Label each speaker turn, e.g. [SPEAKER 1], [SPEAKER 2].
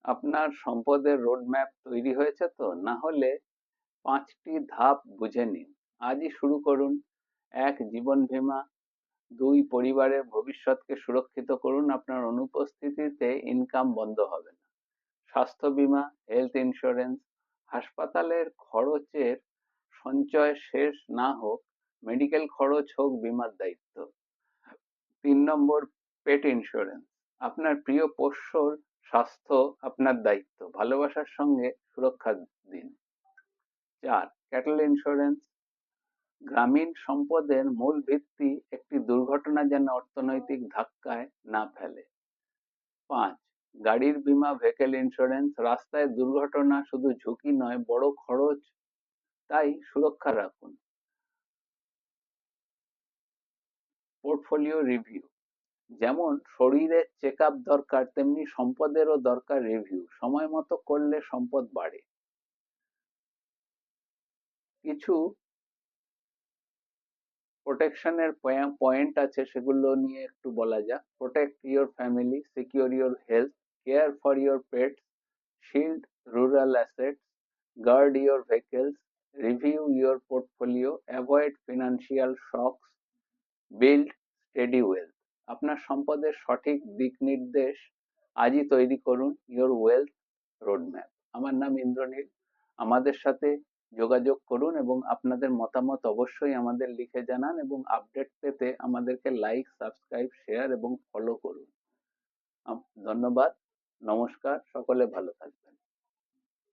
[SPEAKER 1] আপনার সম্পদের রোডম্যাপ তৈরি হয়েছে তো? না হলে 5টি ধাপ বুঝে নিন। আজই শুরু করুন। 1. জীবন বীমা। 2. পরিবারের ভবিষ্যৎকে সুরক্ষিত করুন, আপনার অনুপস্থিতিতে ইনকাম বন্ধ হবে না। স্বাস্থ্য বীমা, হেলথ ইন্স্যুরেন্স। হাসপাতালের খরচের সঞ্চয় শেষ না হোক, মেডিকেল খরচ হোক বীমার দায়িত্ব। 3 নম্বর, পেট ইন্স্যুরেন্স। আপনার প্রিয় পোষ্যর স্বাস্থ্য আপনার দায়িত্ব, ভালোবাসার সঙ্গে সুরক্ষা দিন। 4. Cattle insurance. গ্রামীণ সম্পদের মূল ভিত্তি, একটি দুর্ঘটনা যেন অর্থনৈতিক ধাক্কায় না ফেলে। 5. গাড়ির বীমা, ভেহিকেল ইন্স্যুরেন্স। রাস্তায় দুর্ঘটনা শুধু ঝুঁকি নয়, বড় খরচ, তাই সুরক্ষা রাখুন। Portfolio review. যেমন শরীরের চেক আপ দরকার, তেমনি সম্পদেরও দরকার রিভিউ। সময় মতো করলে সম্পদ বাড়ে। কিছু প্রোটেকশনের পয়েন্ট আছে, সেগুলো নিয়ে একটু বলা যাক। Protect your family, secure your health, care for your pets, shield rural assets, guard your vehicles, review your portfolio, avoid financial shocks, build steady wealth. আপনার সম্পদের সঠিক দিক নির্দেশ আজই তৈরি করুন ইউর ওয়েলথ রোডম্যাপ। আমার নাম ইন্দ্রনীল। আমাদের সাথে যোগাযোগ করুন এবং আপনাদের মতামত অবশ্যই আমাদের লিখে জানান, এবং আপডেট পেতে আমাদেরকে লাইক, সাবস্ক্রাইব, শেয়ার এবং ফলো করুন। ধন্যবাদ। নমস্কার। সকলে ভালো থাকবেন।